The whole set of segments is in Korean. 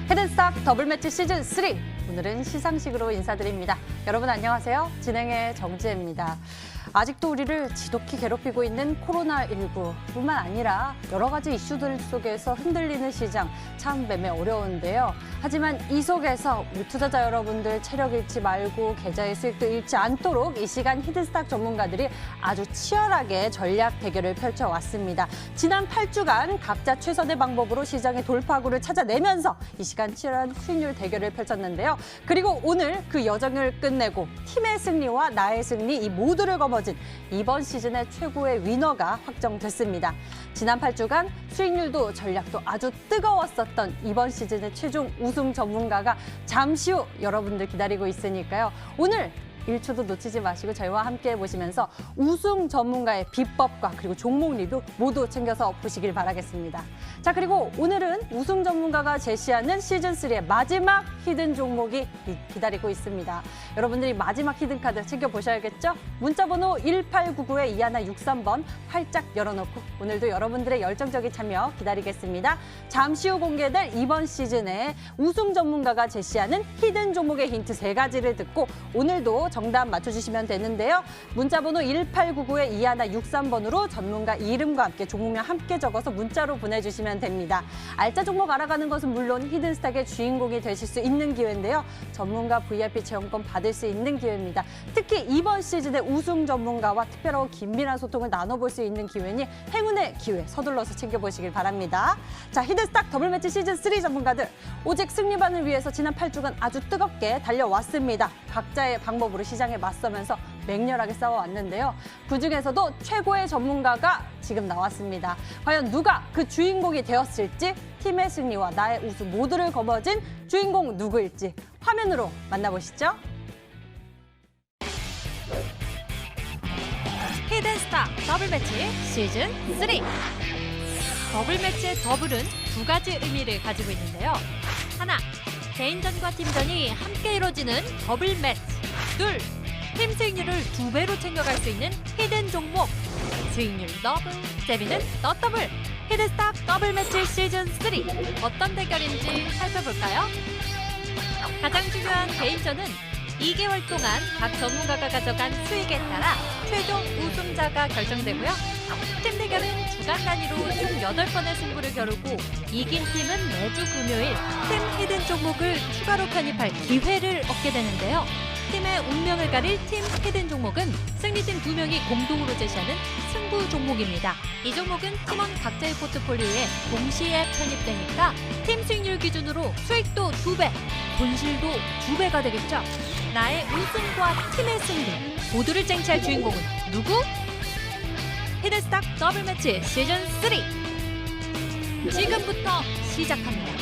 헤든스탁 더블매치 시즌3. 오늘은 시상식으로 인사드립니다. 여러분 안녕하세요. 진행의 정지혜입니다. 아직도 우리를 지독히 괴롭히고 있는 코로나19뿐만 아니라 여러 가지 이슈들 속에서 흔들리는 시장 참 매매 어려운데요. 하지만 이 속에서 우리 투자자 여러분들 체력 잃지 말고 계좌의 수익도 잃지 않도록 이 시간 히든스탁 전문가들이 아주 치열하게 전략 대결을 펼쳐왔습니다. 지난 8주간 각자 최선의 방법으로 시장의 돌파구를 찾아내면서 이 시간 치열한 수익률 대결을 펼쳤는데요. 그리고 오늘 그 여정을 끝내고 팀의 승리와 나의 승리 이 모두를 거머쥔 이번 시즌의 최고의 위너가 확정됐습니다. 지난 8주간 수익률도 전략도 아주 뜨거웠었던 이번 시즌의 최종 우승 전문가가 잠시 후 여러분들 기다리고 있으니까요. 오늘 1초도 놓치지 마시고 저희와 함께 보시면서 우승 전문가의 비법과 그리고 종목 리뷰 모두 챙겨서 보시길 바라겠습니다. 자, 그리고 오늘은 우승 전문가가 제시하는 시즌3의 마지막 히든 종목이 기다리고 있습니다. 여러분들이 마지막 히든 카드 챙겨보셔야겠죠? 문자번호 1899-2163번 활짝 열어놓고 오늘도 여러분들의 열정적인 참여 기다리겠습니다. 잠시 후 공개될 이번 시즌에 우승 전문가가 제시하는 히든 종목의 힌트 3가지를 듣고 오늘도 정답 맞춰주시면 되는데요. 문자번호 1899-2163번으로 전문가 이름과 함께 종목명 함께 적어서 문자로 보내주시면 됩니다. 알짜 종목 알아가는 것은 물론 히든스탁의 주인공이 되실 수 있는 기회인데요. 전문가 VIP 체험권 받을 수 있는 기회입니다. 특히 이번 시즌의 우승 전문가와 특별하고 긴밀한 소통을 나눠볼 수 있는 기회니 행운의 기회 서둘러서 챙겨보시길 바랍니다. 자, 히든스탁 더블매치 시즌3 전문가들 오직 승리만을 위해서 지난 8주간 아주 뜨겁게 달려왔습니다. 각자의 방법으로 시장에 맞서면서 맹렬하게 싸워왔는데요. 그중에서도 최고의 전문가가 지금 나왔습니다. 과연 누가 그 주인공이 되었을지 팀의 승리와 나의 우승 모두를 거머쥔 주인공 누구일지 화면으로 만나보시죠. 히든스탁 더블매치 시즌3. 더블매치의 더블은 두 가지 의미를 가지고 있는데요. 하나, 개인전과 팀전이 함께 이루어지는 더블매치. 둘, 팀 수익률을 2배로 챙겨갈 수 있는 히든 종목. 수익률 더블, 재미는 더 더블. 히든스탁 더블매치 시즌3. 어떤 대결인지 살펴볼까요? 가장 중요한 개인전은 2개월 동안 각 전문가가 가져간 수익에 따라 최종 우승자가 결정되고요. 팀 대결은 주간 단위로 총 8번의 승부를 겨루고 이긴 팀은 매주 금요일 팀 히든 종목을 추가로 편입할 기회를 얻게 되는데요. 팀의 운명을 가릴 팀 히든 종목은 승리팀 2명이 공동으로 제시하는 승부 종목입니다. 이 종목은 팀원 각자의 포트폴리오에 동시에 편입되니까 팀 수익률 기준으로 수익도 2배, 본실도 2배가 되겠죠. 나의 우승과 팀의 승리 모두를 쟁취할 주인공은 누구? 히든스탁 더블매치 시즌3 지금부터 시작합니다.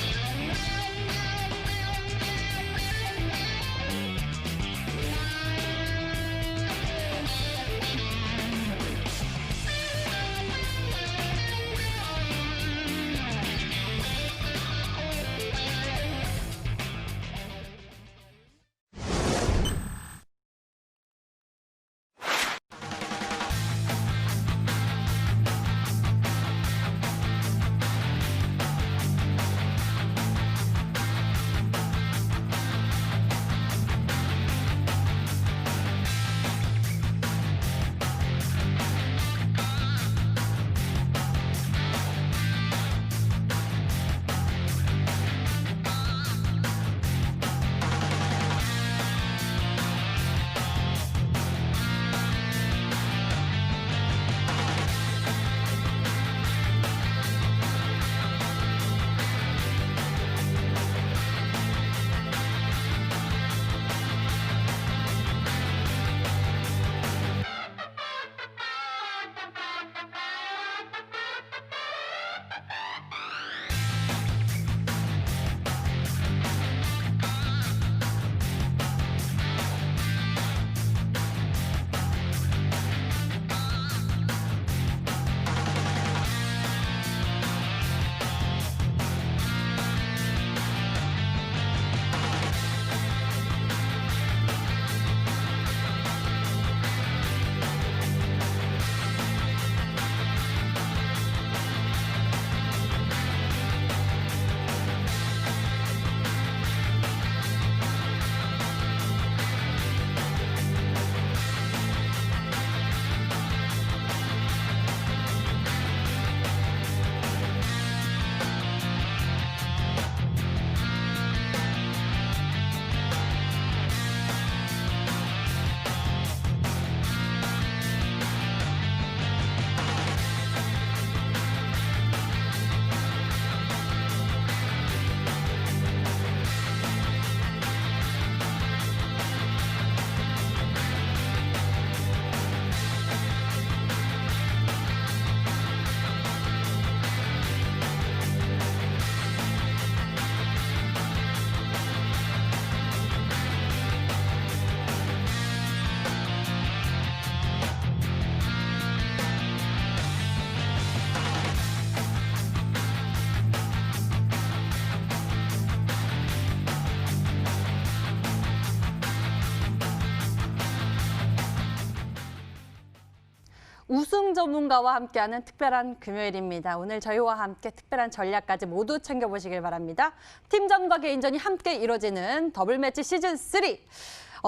우승 전문가와 함께하는 특별한 금요일입니다. 오늘 저희와 함께 특별한 전략까지 모두 챙겨보시길 바랍니다. 팀전과 개인전이 함께 이뤄지는 더블매치 시즌3.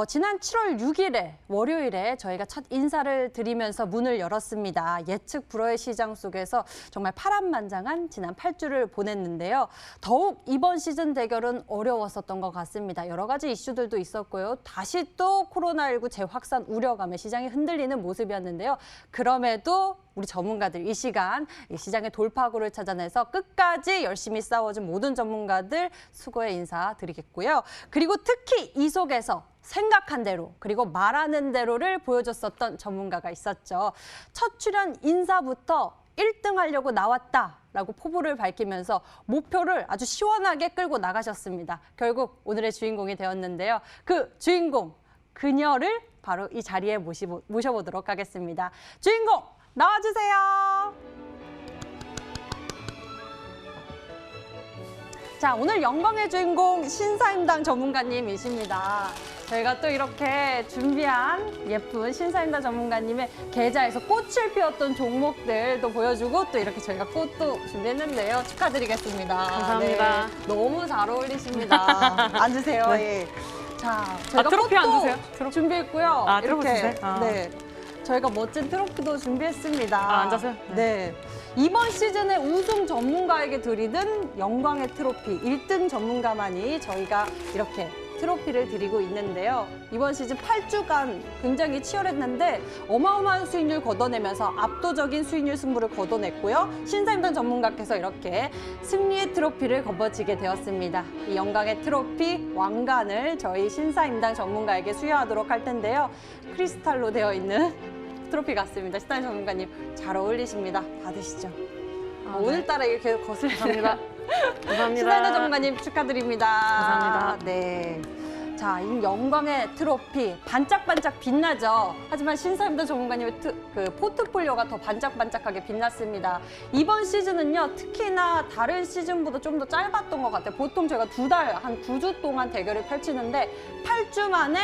지난 7월 6일에 월요일에 저희가 첫 인사를 드리면서 문을 열었습니다. 예측 불허의 시장 속에서 정말 파란만장한 지난 8주를 보냈는데요. 더욱 이번 시즌 대결은 어려웠었던 것 같습니다. 여러 가지 이슈들도 있었고요. 다시 또 코로나19 재확산 우려감에 시장이 흔들리는 모습이었는데요. 그럼에도 우리 전문가들 이 시장의 돌파구를 찾아내서 끝까지 열심히 싸워준 모든 전문가들 수고의 인사 드리겠고요. 그리고 특히 이 속에서 생각한 대로 그리고 말하는 대로를 보여줬었던 전문가가 있었죠. 첫 출연 인사부터 1등 하려고 나왔다라고 포부를 밝히면서 목표를 아주 시원하게 끌고 나가셨습니다. 결국 오늘의 주인공이 되었는데요. 그 주인공, 그녀를 바로 이 자리에 모셔보도록 하겠습니다. 주인공 나와주세요. 자, 오늘 영광의 주인공 신사임당 전문가님이십니다. 저희가 또 이렇게 준비한 예쁜 신사임당 전문가님의 계좌에서 꽃을 피웠던 종목들도 보여주고 또 이렇게 저희가 꽃도 준비했는데요. 축하드리겠습니다. 감사합니다. 네, 너무 잘 어울리십니다. 앉으세요. 네. 예. 자, 저희가 트로피 꽃도 앉으세요. 트로피. 준비했고요. 트로피 이렇게 주세요? 아. 네, 저희가 멋진 트로피도 준비했습니다. 앉아서요? 네. 이번 시즌에 우승 전문가에게 드리는 영광의 트로피 1등 전문가만이 저희가 이렇게 트로피를 드리고 있는데요. 이번 시즌 8주간 굉장히 치열했는데 어마어마한 수익률 걷어내면서 압도적인 수익률 승부를 거둬냈고요. 신사임당 전문가께서 이렇게 승리의 트로피를 거머쥐게 되었습니다. 이 영광의 트로피 왕관을 저희 신사임당 전문가에게 수여하도록 할 텐데요. 크리스탈로 되어 있는 트로피 같습니다. 신사임당 전문가님 잘 어울리십니다. 받으시죠. 오늘따라 이렇게 거슬립니다. 감사합니다. 신사임당 전문가님 축하드립니다. 감사합니다. 네. 자, 이 영광의 트로피 반짝반짝 빛나죠. 하지만 신사임당 전문가님의 포트폴리오가 더 반짝반짝하게 빛났습니다. 이번 시즌은요, 특히나 다른 시즌보다 좀 더 짧았던 것 같아요. 보통 저희가 2달, 한 9주 동안 대결을 펼치는데 8주 만에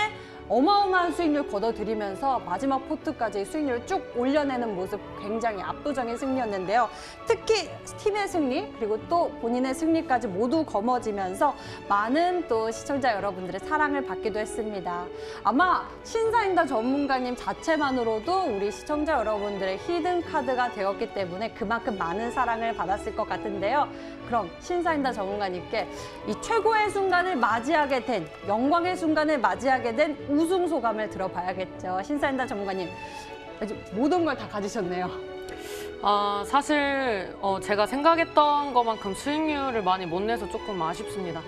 어마어마한 수익률 거둬들이면서 마지막 포트까지 수익률을 쭉 올려내는 모습 굉장히 압도적인 승리였는데요. 특히 팀의 승리 그리고 또 본인의 승리까지 모두 거머쥐면서 많은 또 시청자 여러분들의 사랑을 받기도 했습니다. 아마 신사임당 전문가님 자체만으로도 우리 시청자 여러분들의 히든 카드가 되었기 때문에 그만큼 많은 사랑을 받았을 것 같은데요. 그럼 신사임당 전문가님께 이 최고의 순간을 맞이하게 된 영광의 순간을 맞이하게 된 우승 소감을 들어봐야겠죠. 신사임당 전문가님, 아주 모든 걸 다 가지셨네요. 사실 제가 생각했던 것만큼 수익률을 많이 못 내서 조금 아쉽습니다.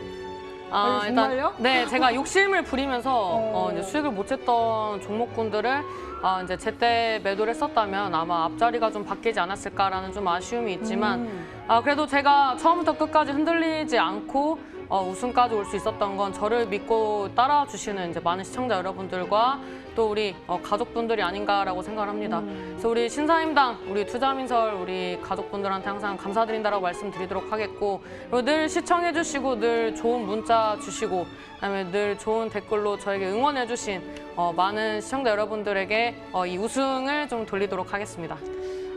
정말요? 네, 제가 욕심을 부리면서 이제 수익을 못 챘던 종목군들을 이제 제때 매도를 했었다면 아마 앞자리가 좀 바뀌지 않았을까라는 좀 아쉬움이 있지만 그래도 제가 처음부터 끝까지 흔들리지 않고 우승까지 올 수 있었던 건 저를 믿고 따라와 주시는 이제 많은 시청자 여러분들과 또 우리 가족분들이 아닌가라고 생각을 합니다. 그래서 우리 신사임당, 우리 투자민설, 우리 가족분들한테 항상 감사드린다라고 말씀드리도록 하겠고, 그리고 늘 시청해 주시고 늘 좋은 문자 주시고 그다음에 늘 좋은 댓글로 저에게 응원해 주신 많은 시청자 여러분들에게 이 우승을 좀 돌리도록 하겠습니다.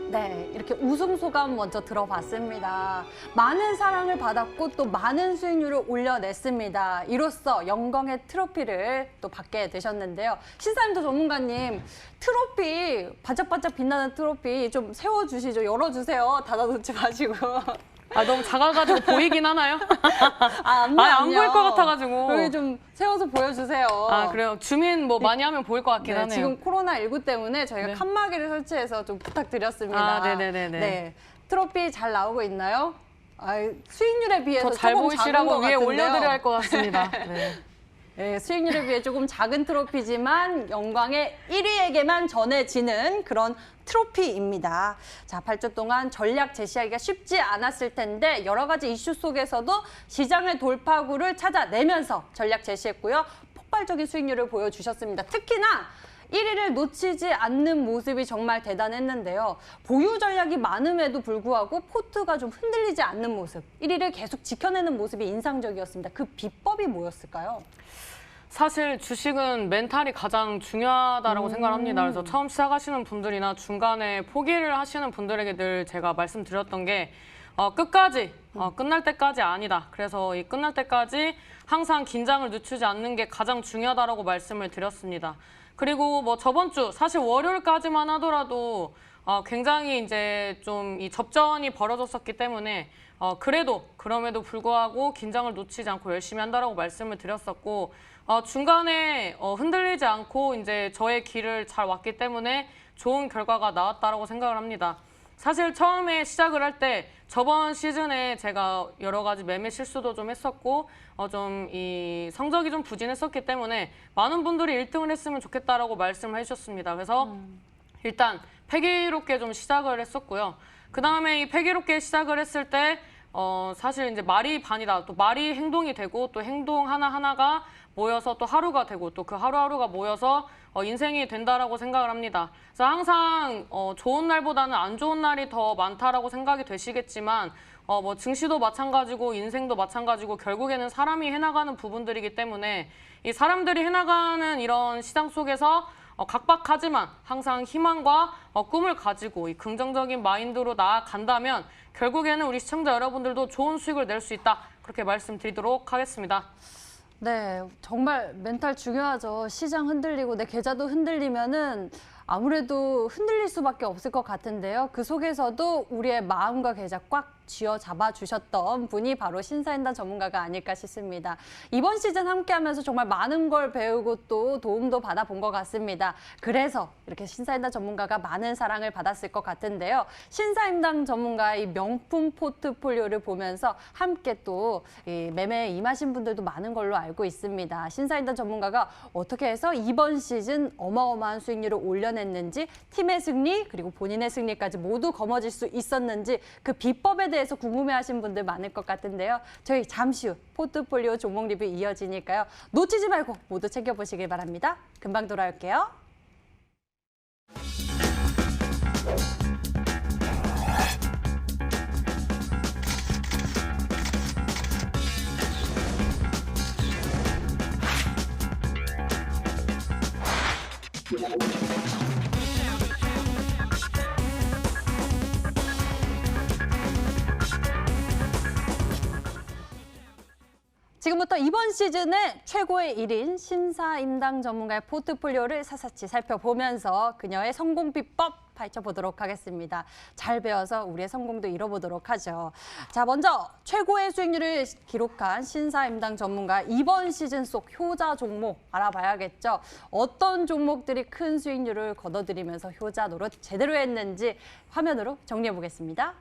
네, 이렇게 우승 소감 먼저 들어봤습니다. 많은 사랑을 받았고 또 많은 수익률을 올려냈습니다. 이로써 영광의 트로피를 또 받게 되셨는데요. 신사임당 전문가님, 트로피, 반짝반짝 빛나는 트로피 좀 세워주시죠. 열어주세요. 닫아놓지 마시고. 너무 작아가지고 보이긴 하나요? 안 보일 것 같아가지고. 여기 좀 세워서 보여주세요. 그래요? 주민 많이 하면 보일 것 같긴 하네요. 지금 코로나19 때문에 저희가 칸막이를 설치해서 좀 부탁드렸습니다. 네네네네. 네, 트로피 잘 나오고 있나요? 수익률에 비해서 더 잘 조금 보이시라고 작은 것 위에 같은데요. 올려드려야 할 것 같습니다. 네. 네, 수익률에 비해 조금 작은 트로피지만 영광의 1위에게만 전해지는 그런 트로피입니다. 자, 8주 동안 전략 제시하기가 쉽지 않았을 텐데 여러 가지 이슈 속에서도 시장의 돌파구를 찾아내면서 전략 제시했고요. 폭발적인 수익률을 보여주셨습니다. 특히나 1위를 놓치지 않는 모습이 정말 대단했는데요. 보유 전략이 많음에도 불구하고 포트가 좀 흔들리지 않는 모습, 1위를 계속 지켜내는 모습이 인상적이었습니다. 그 비법이 뭐였을까요? 사실 주식은 멘탈이 가장 중요하다고 생각합니다. 그래서 처음 시작하시는 분들이나 중간에 포기를 하시는 분들에게 늘 제가 말씀드렸던 게 끝까지 끝날 때까지 아니다. 그래서 이 끝날 때까지 항상 긴장을 늦추지 않는 게 가장 중요하다고 말씀을 드렸습니다. 그리고 뭐 저번 주 사실 월요일까지만 하더라도 굉장히 이제 좀 이 접전이 벌어졌었기 때문에 그럼에도 불구하고 긴장을 놓치지 않고 열심히 한다라고 말씀을 드렸었고 중간에 흔들리지 않고 이제 저의 길을 잘 왔기 때문에 좋은 결과가 나왔다라고 생각을 합니다. 사실 처음에 시작을 할 때 저번 시즌에 제가 여러 가지 매매 실수도 좀 했었고 좀 이 성적이 좀 부진했었기 때문에 많은 분들이 1등을 했으면 좋겠다라고 말씀을 해주셨습니다. 그래서 일단 패기롭게 좀 시작을 했었고요. 그 다음에 이 패기롭게 시작을 했을 때 사실 이제 말이 반이다. 또 말이 행동이 되고 또 행동 하나하나가 모여서 또 하루가 되고 또 그 하루하루가 모여서 인생이 된다라고 생각을 합니다. 그래서 항상 좋은 날보다는 안 좋은 날이 더 많다라고 생각이 되시겠지만 뭐 증시도 마찬가지고 인생도 마찬가지고 결국에는 사람이 해나가는 부분들이기 때문에 이 사람들이 해나가는 이런 시장 속에서 각박하지만 항상 희망과 꿈을 가지고 이 긍정적인 마인드로 나아간다면 결국에는 우리 시청자 여러분들도 좋은 수익을 낼 수 있다. 그렇게 말씀드리도록 하겠습니다. 네, 정말 멘탈 중요하죠. 시장 흔들리고 내 계좌도 흔들리면은 아무래도 흔들릴 수밖에 없을 것 같은데요. 그 속에서도 우리의 마음과 계좌 꽉 쥐어잡아 주셨던 분이 바로 신사임당 전문가가 아닐까 싶습니다. 이번 시즌 함께하면서 정말 많은 걸 배우고 또 도움도 받아본 것 같습니다. 그래서 이렇게 신사임당 전문가가 많은 사랑을 받았을 것 같은데요. 신사임당 전문가의 이 명품 포트폴리오를 보면서 함께 또 이 매매에 임하신 분들도 많은 걸로 알고 있습니다. 신사임당 전문가가 어떻게 해서 이번 시즌 어마어마한 수익률을 올려냈는지, 팀의 승리 그리고 본인의 승리까지 모두 거머쥘 수 있었는지 그 비법에 대해서 궁금해하신 분들 많을 것 같은데요. 저희 잠시 후 포트폴리오 종목 리뷰 이어지니까요. 놓치지 말고 모두 챙겨보시길 바랍니다. 금방 돌아올게요. 지금부터 이번 시즌의 최고의 1인 신사임당 전문가의 포트폴리오를 샅샅이 살펴보면서 그녀의 성공 비법 파헤쳐보도록 하겠습니다. 잘 배워서 우리의 성공도 이뤄보도록 하죠. 자, 먼저 최고의 수익률을 기록한 신사임당 전문가 이번 시즌 속 효자 종목 알아봐야겠죠. 어떤 종목들이 큰 수익률을 거둬들이면서 효자 노릇 제대로 했는지 화면으로 정리해보겠습니다.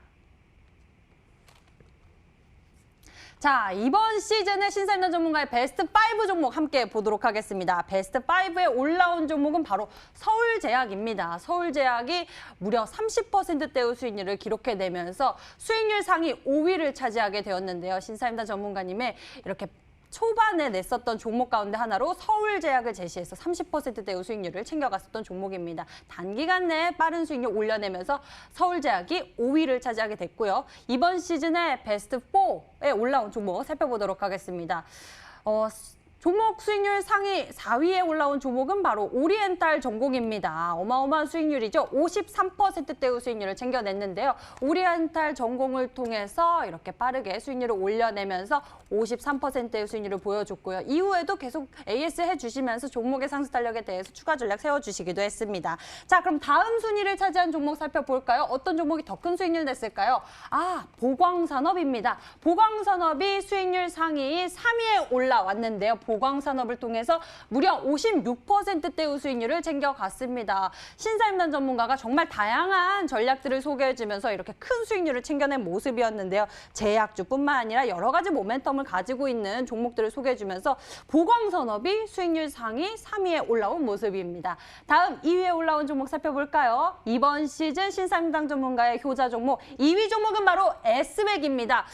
자, 이번 시즌의 신사임당 전문가의 베스트 5 종목 함께 보도록 하겠습니다. 베스트 5에 올라온 종목은 바로 서울제약입니다. 서울제약이 무려 30%대의 수익률을 기록해내면서 수익률 상위 5위를 차지하게 되었는데요. 신사임당 전문가님의 이렇게 초반에 냈었던 종목 가운데 하나로 서울제약을 제시해서 30%대의 수익률을 챙겨갔었던 종목입니다. 단기간 내에 빠른 수익률 올려내면서 서울제약이 5위를 차지하게 됐고요. 이번 시즌에 베스트 4에 올라온 종목 살펴보도록 하겠습니다. 종목 수익률 상위 4위에 올라온 종목은 바로 오리엔탈 전공입니다. 어마어마한 수익률이죠. 53%대의 수익률을 챙겨냈는데요. 오리엔탈 전공을 통해서 이렇게 빠르게 수익률을 올려내면서 53%의 수익률을 보여줬고요. 이후에도 계속 AS 해주시면서 종목의 상승 탄력에 대해서 추가 전략 세워주시기도 했습니다. 자, 그럼 다음 순위를 차지한 종목 살펴볼까요? 어떤 종목이 더 큰 수익률 냈을까요? 보광산업입니다. 보광산업이 수익률 상위 3위에 올라왔는데요. 보광산업을 통해서 무려 56%대의 수익률을 챙겨갔습니다. 신사임당 전문가가 정말 다양한 전략들을 소개해주면서 이렇게 큰 수익률을 챙겨낸 모습이었는데요. 제약주뿐만 아니라 여러 가지 모멘텀을 가지고 있는 종목들을 소개해주면서 보광산업이 수익률 상위 3위에 올라온 모습입니다. 다음 2위에 올라온 종목 살펴볼까요? 이번 시즌 신사임당 전문가의 효자 종목 2위 종목은 바로 S맥입니다.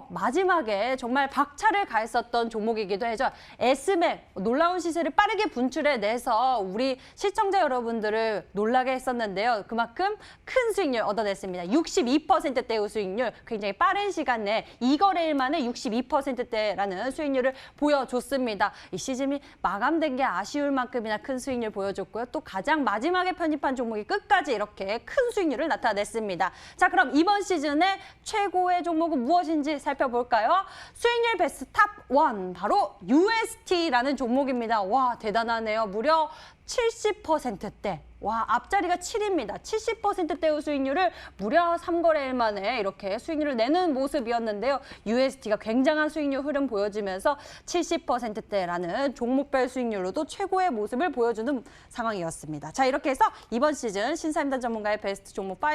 마지막에 정말 박차를 가했었던 종목이기도 해죠. S맥 놀라운 시세를 빠르게 분출해내서 우리 시청자 여러분들을 놀라게 했었는데요. 그만큼 큰 수익률 얻어냈습니다. 62%대의 수익률, 굉장히 빠른 시간 내에 2거래일 만에 62%대라는 수익률을 보여줬습니다. 이 시즌이 마감된 게 아쉬울 만큼이나 큰 수익률 보여줬고요. 또 가장 마지막에 편입한 종목이 끝까지 이렇게 큰 수익률을 나타냈습니다. 자, 그럼 이번 시즌의 최고의 종목은 무엇인지 살펴볼까요? 수익률 베스트 탑 1, 바로 UST라는 종목입니다. 와, 대단하네요. 무려 70%대. 와, 앞자리가 7입니다. 70%대의 수익률을 무려 3거래일 만에 이렇게 수익률을 내는 모습이었는데요. UST가 굉장한 수익률 흐름 보여주면서 70%대라는 종목별 수익률로도 최고의 모습을 보여주는 상황이었습니다. 자, 이렇게 해서 이번 시즌 신사임당 전문가의 베스트 종목 5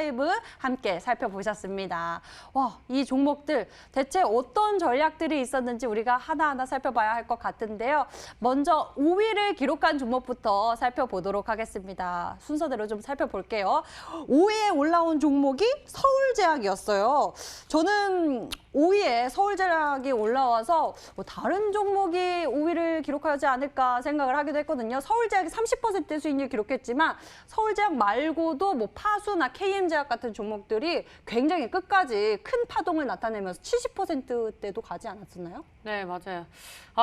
함께 살펴보셨습니다. 와, 이 종목들 대체 어떤 전략들이 있었는지 우리가 하나하나 살펴봐야 할 것 같은데요. 먼저 5위를 기록한 종목부터 살펴보도록 하겠습니다. 순서대로 좀 살펴볼게요. 5위에 올라온 종목이 서울제약이었어요. 저는 5위에 서울제약이 올라와서 뭐 다른 종목이 5위를 기록하지 않을까 생각을 하기도 했거든요. 서울제약이 30% 수익률 기록했지만 서울제약 말고도 뭐 파수나 KM제약 같은 종목들이 굉장히 끝까지 큰 파동을 나타내면서 70%대도 가지 않았었나요? 네, 맞아요.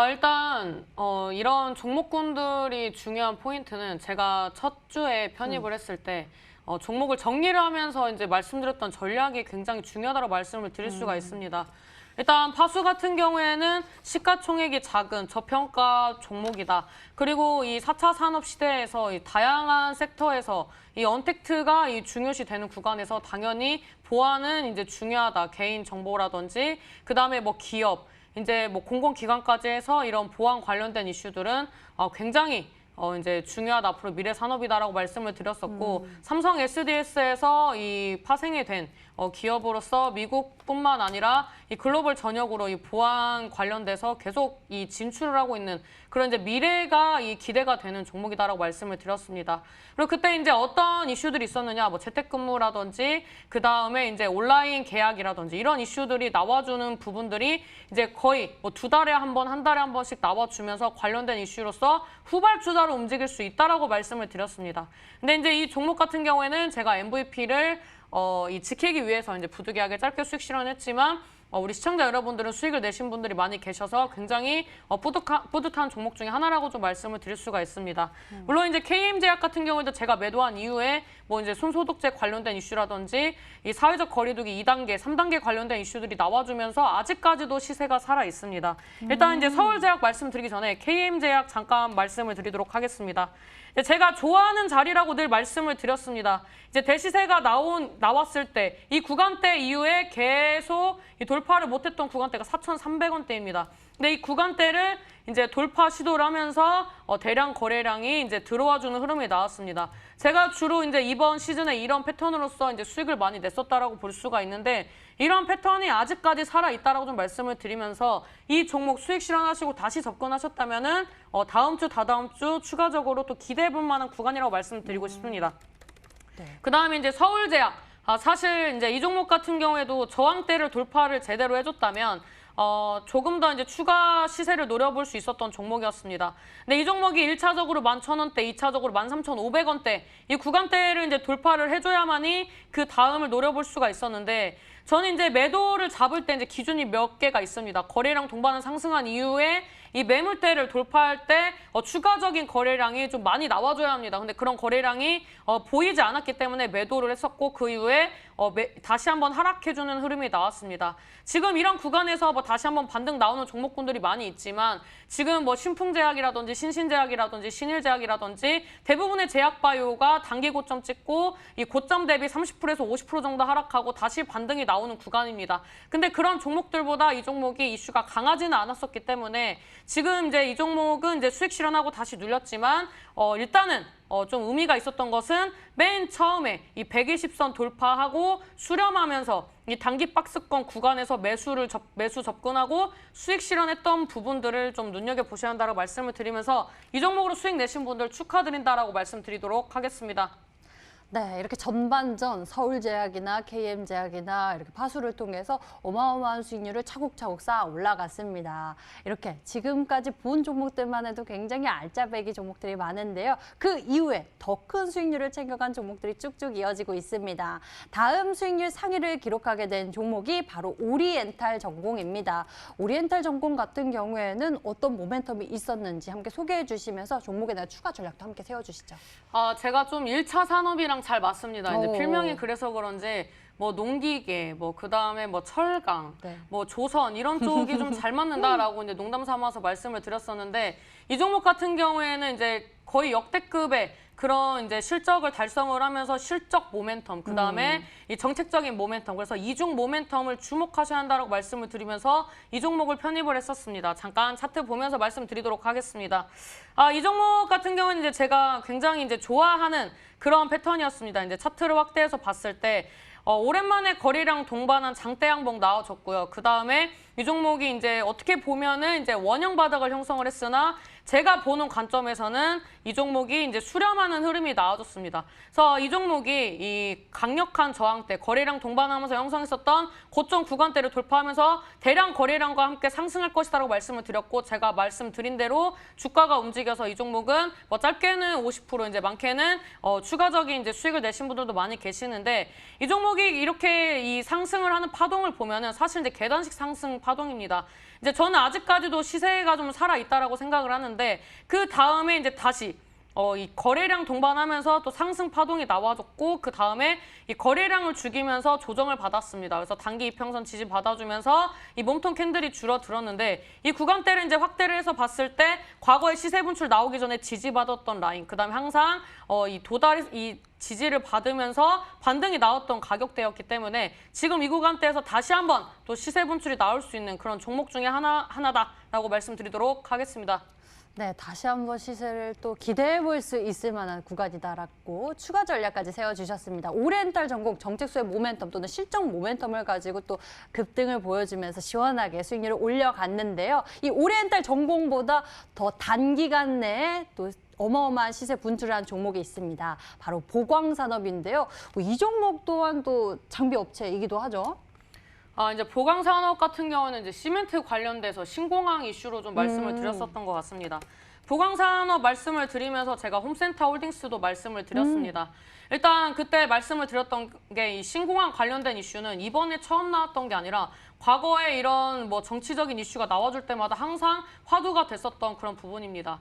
일단 이런 종목군들이 중요한 포인트는 제가 첫 주에 편입을 했을 때 종목을 정리를 하면서 이제 말씀드렸던 전략이 굉장히 중요하다고 말씀을 드릴 수가 있습니다. 일단 파수 같은 경우에는 시가총액이 작은 저평가 종목이다. 그리고 이 4차 산업 시대에서 이 다양한 섹터에서 이 언택트가 이 중요시 되는 구간에서 당연히 보안은 이제 중요하다. 개인 정보라든지 그다음에 뭐 기업, 이제 뭐 공공기관까지 해서 이런 보안 관련된 이슈들은 굉장히 이제 중요하다. 앞으로 미래 산업이다라고 말씀을 드렸었고 삼성 SDS에서 이 파생이 된 기업으로서 미국뿐만 아니라 이 글로벌 전역으로 이 보안 관련돼서 계속 이 진출을 하고 있는 그런 이제 미래가 이 기대가 되는 종목이다라고 말씀을 드렸습니다. 그리고 그때 이제 어떤 이슈들이 있었느냐, 뭐 재택근무라든지 그 다음에 이제 온라인 계약이라든지 이런 이슈들이 나와주는 부분들이 이제 거의 뭐 2달에 한 번, 한 달에 한 번씩 나와주면서 관련된 이슈로서 후발주자로 움직일 수 있다라고 말씀을 드렸습니다. 근데 이제 이 종목 같은 경우에는 제가 MVP를 이 지키기 위해서 이제 부득이하게 짧게 수익 실현했지만 우리 시청자 여러분들은 수익을 내신 분들이 많이 계셔서 굉장히 뿌듯한 종목 중에 하나라고 좀 말씀을 드릴 수가 있습니다. 물론 이제 KM제약 같은 경우에도 제가 매도한 이후에 뭐 이제 손소독제 관련된 이슈라든지 이 사회적 거리두기 2단계, 3단계 관련된 이슈들이 나와주면서 아직까지도 시세가 살아 있습니다. 일단 이제 서울제약 말씀드리기 전에 KM제약 잠깐 말씀을 드리도록 하겠습니다. 제가 좋아하는 자리라고 늘 말씀을 드렸습니다. 이제 대시세가 나왔을 때 이 구간대 이후에 계속 이 돌파를 못했던 구간대가 4,300원대입니다. 근데 이 구간대를 이제 돌파 시도를 하면서 대량 거래량이 이제 들어와주는 흐름이 나왔습니다. 제가 주로 이제 이번 시즌에 이런 패턴으로서 이제 수익을 많이 냈었다라고 볼 수가 있는데 이런 패턴이 아직까지 살아 있다라고 좀 말씀을 드리면서 이 종목 수익 실현하시고 다시 접근하셨다면은 다음 주, 다다음 주 추가적으로 또 기대해볼 만한 구간이라고 말씀드리고 싶습니다. 네. 그다음에 이제 서울제약. 사실 이제 이 종목 같은 경우에도 저항대를 돌파를 제대로 해줬다면 조금 더 이제 추가 시세를 노려볼 수 있었던 종목이었습니다. 근데 이 종목이 1차적으로 11,000원대, 2차적으로 13,500원대 이 구간대를 이제 돌파를 해줘야만이 그 다음을 노려볼 수가 있었는데 저는 이제 매도를 잡을 때 이제 기준이 몇 개가 있습니다. 거래량 동반은 상승한 이후에 이 매물대를 돌파할 때 추가적인 거래량이 좀 많이 나와줘야 합니다. 근데 그런 거래량이 보이지 않았기 때문에 매도를 했었고 그 이후에 다시 한번 하락해주는 흐름이 나왔습니다. 지금 이런 구간에서 뭐 다시 한번 반등 나오는 종목군들이 많이 있지만 지금 뭐 신풍제약이라든지 신신제약이라든지 신일제약이라든지 대부분의 제약바이오가 단기 고점 찍고 이 고점 대비 30%에서 50% 정도 하락하고 다시 반등이 나오는 구간입니다. 근데 그런 종목들보다 이 종목이 이슈가 강하지는 않았었기 때문에 지금 이제 이 종목은 이제 수익 실현하고 다시 눌렸지만 일단은 좀 의미가 있었던 것은 맨 처음에 이 120선 돌파하고 수렴하면서 이 단기 박스권 구간에서 매수 접근하고 수익 실현했던 부분들을 좀 눈여겨보셔야 한다고 말씀을 드리면서 이 종목으로 수익 내신 분들 축하드린다라고 말씀드리도록 하겠습니다. 네, 이렇게 전반전 서울제약이나 KM제약이나 이렇게 파수를 통해서 어마어마한 수익률을 차곡차곡 쌓아 올라갔습니다. 이렇게 지금까지 본 종목들만 해도 굉장히 알짜배기 종목들이 많은데요. 그 이후에 더 큰 수익률을 챙겨간 종목들이 쭉쭉 이어지고 있습니다. 다음 수익률 상위를 기록하게 된 종목이 바로 오리엔탈 전공입니다. 오리엔탈 전공 같은 경우에는 어떤 모멘텀이 있었는지 함께 소개해 주시면서 종목에 대한 추가 전략도 함께 세워주시죠. 제가 좀 1차 산업이랑 잘 맞습니다. 이제 오. 필명이 그래서 그런지 뭐 농기계, 뭐 그다음에 뭐 철강, 네. 뭐 조선 이런 쪽이 좀 잘 맞는다라고 이제 농담 삼아서 말씀을 드렸었는데 이 종목 같은 경우에는 이제 거의 역대급의 그런 이제 실적을 달성을 하면서 실적 모멘텀, 그다음에 이 정책적인 모멘텀, 그래서 이중 모멘텀을 주목하셔야 한다고 말씀을 드리면서 이 종목을 편입을 했었습니다. 잠깐 차트 보면서 말씀드리도록 하겠습니다. 이 종목 같은 경우는 이제 제가 굉장히 이제 좋아하는 그런 패턴이었습니다. 이제 차트를 확대해서 봤을 때 오랜만에 거래량 동반한 장대 양봉 나와줬고요. 그 다음에 이 종목이 이제 어떻게 보면은 이제 원형 바닥을 형성을 했으나 제가 보는 관점에서는 이 종목이 이제 수렴하는 흐름이 나와줬습니다. 그래서 이 종목이 이 강력한 저항대, 거래량 동반하면서 형성했었던 고점 구간대를 돌파하면서 대량 거래량과 함께 상승할 것이다라고 말씀을 드렸고 제가 말씀드린 대로 주가가 움직여서 이 종목은 뭐 짧게는 50% 이제 많게는 추가적인 이제 수익을 내신 분들도 많이 계시는데 이 종목이 이렇게 이 상승을 하는 파동을 보면은 사실 이제 계단식 상승 파동입니다. 이제 저는 아직까지도 시세가 좀 살아있다라고 생각을 하는데 그 다음에 이제 다시 이 거래량 동반하면서 또 상승 파동이 나와줬고 그 다음에 이 거래량을 죽이면서 조정을 받았습니다. 그래서 단기 이평선 지지 받아주면서 이 몸통 캔들이 줄어들었는데 이 구간대를 이제 확대를 해서 봤을 때 과거에 시세 분출 나오기 전에 지지받았던 라인, 그 다음에 항상 이 지지를 받으면서 반등이 나왔던 가격대였기 때문에 지금 이 구간대에서 다시 한번 또 시세 분출이 나올 수 있는 그런 종목 중에 하나다라고 말씀드리도록 하겠습니다. 네, 다시 한번 시세를 또 기대해 볼 수 있을 만한 구간이다라고 추가 전략까지 세워주셨습니다. 오리엔탈 전공 정책수의 모멘텀 또는 실적 모멘텀을 가지고 또 급등을 보여주면서 시원하게 수익률을 올려갔는데요. 이 오리엔탈 전공보다 더 단기간 내에 또 어마어마한 시세 분출을 한 종목이 있습니다. 바로 보광산업인데요. 이 종목 또한 또 장비 업체이기도 하죠. 이제 보강산업 같은 경우는 이제 시멘트 관련돼서 신공항 이슈로 좀 말씀을 드렸었던 것 같습니다. 보강산업 말씀을 드리면서 제가 홈센터 홀딩스도 말씀을 드렸습니다. 일단 그때 말씀을 드렸던 게 이 신공항 관련된 이슈는 이번에 처음 나왔던 게 아니라 과거에 이런 뭐 정치적인 이슈가 나와줄 때마다 항상 화두가 됐었던 그런 부분입니다.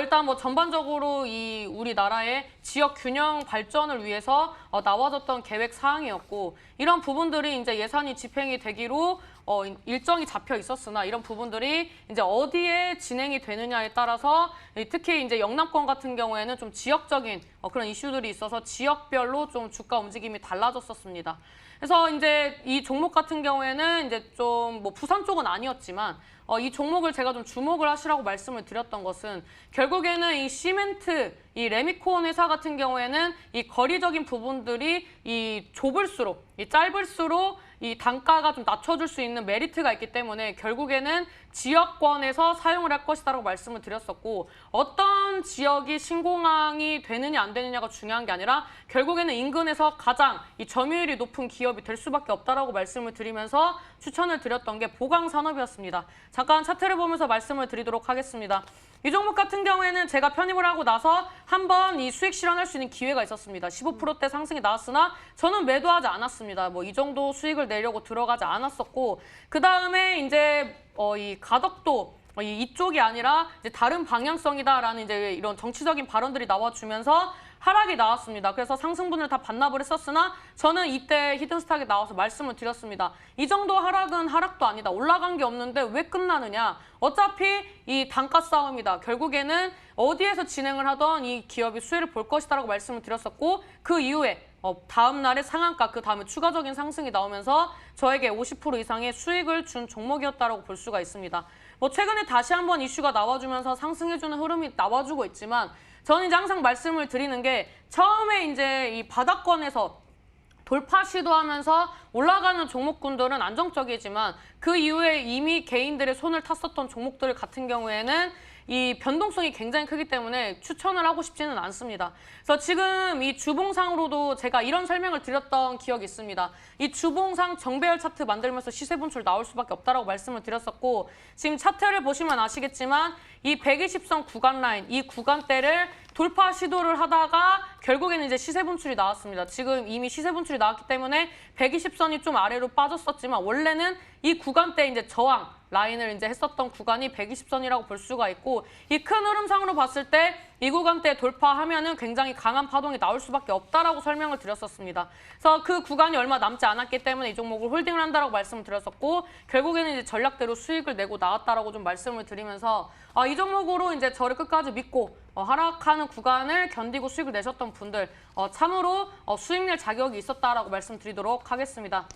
일단 전반적으로 이 우리나라의 지역 균형 발전을 위해서 나와줬던 계획 사항이었고 이런 부분들이 이제 예산이 집행이 되기로 일정이 잡혀 있었으나 이런 부분들이 이제 어디에 진행이 되느냐에 따라서 특히 이제 영남권 같은 경우에는 좀 지역적인 그런 이슈들이 있어서 지역별로 좀 주가 움직임이 달라졌었습니다. 그래서 이제 이 종목 같은 경우에는 이제 좀 부산 쪽은 아니었지만 이 종목을 제가 좀 주목을 하시라고 말씀을 드렸던 것은 결국에는 이 시멘트, 이 레미콘 회사 같은 경우에는 이 거리적인 부분들이 이 좁을수록, 이 짧을수록 이 단가가 좀 낮춰줄 수 있는 메리트가 있기 때문에 결국에는 지역권에서 사용을 할 것이다라고 말씀을 드렸었고 어떤 지역이 신공항이 되느냐 안 되느냐가 중요한 게 아니라 결국에는 인근에서 가장 이 점유율이 높은 기업이 될 수밖에 없다라고 말씀을 드리면서 추천을 드렸던 게 보강산업이었습니다. 잠깐 차트를 보면서 말씀을 드리도록 하겠습니다. 이 종목 같은 경우에는 제가 편입을 하고 나서 한번 이 수익 실현할 수 있는 기회가 있었습니다. 15%대 상승이 나왔으나 저는 매도하지 않았습니다. 이 정도 수익을 내려고 들어가지 않았었고 그 다음에 이제 이 가덕도 이쪽이 아니라 이제 다른 방향성이다라는 이제 이런 정치적인 발언들이 나와주면서 하락이 나왔습니다. 그래서 상승분을 다 반납을 했었으나 저는 이때 히든스탁에 나와서 말씀을 드렸습니다. 이 정도 하락은 하락도 아니다. 올라간 게 없는데 왜 끝나느냐. 어차피 이 단가 싸움이다. 결국에는 어디에서 진행을 하던 이 기업이 수혜를 볼 것이다라고 말씀을 드렸었고 그 이후에 다음 날에 상한가, 그 다음에 추가적인 상승이 나오면서 저에게 50% 이상의 수익을 준 종목이었다라고 볼 수가 있습니다. 최근에 다시 한번 이슈가 나와주면서 상승해주는 흐름이 나와주고 있지만 저는 이제 항상 말씀을 드리는 게 처음에 이제 이 바닥권에서 돌파 시도하면서 올라가는 종목군들은 안정적이지만 그 이후에 이미 개인들의 손을 탔었던 종목들 같은 경우에는 이 변동성이 굉장히 크기 때문에 추천을 하고 싶지는 않습니다. 그래서 지금 이 주봉상으로도 제가 이런 설명을 드렸던 기억이 있습니다. 이 주봉상 정배열 차트 만들면서 시세 분출 나올 수밖에 없다라고 말씀을 드렸었고, 지금 차트를 보시면 아시겠지만 이 120선 구간 라인, 이 구간대를 돌파 시도를 하다가 결국에는 이제 시세 분출이 나왔습니다. 지금 이미 시세 분출이 나왔기 때문에 120선이 좀 아래로 빠졌었지만 원래는 이 구간대 이제 저항 라인을 이제 했었던 구간이 120선이라고 볼 수가 있고, 이 큰 흐름상으로 봤을 때 이 구간대 돌파하면은 굉장히 강한 파동이 나올 수밖에 없다라고 설명을 드렸었습니다. 그래서 그 구간이 얼마 남지 않았기 때문에 이 종목을 홀딩을 한다라고 말씀을 드렸었고, 결국에는 이제 전략대로 수익을 내고 나왔다라고 좀 말씀을 드리면서 이 종목으로 이제 저를 끝까지 믿고 하락하는 구간을 견디고 수익을 내셨던 분들 참으로 수익 낼 자격이 있었다라고 말씀드리도록 하겠습니다.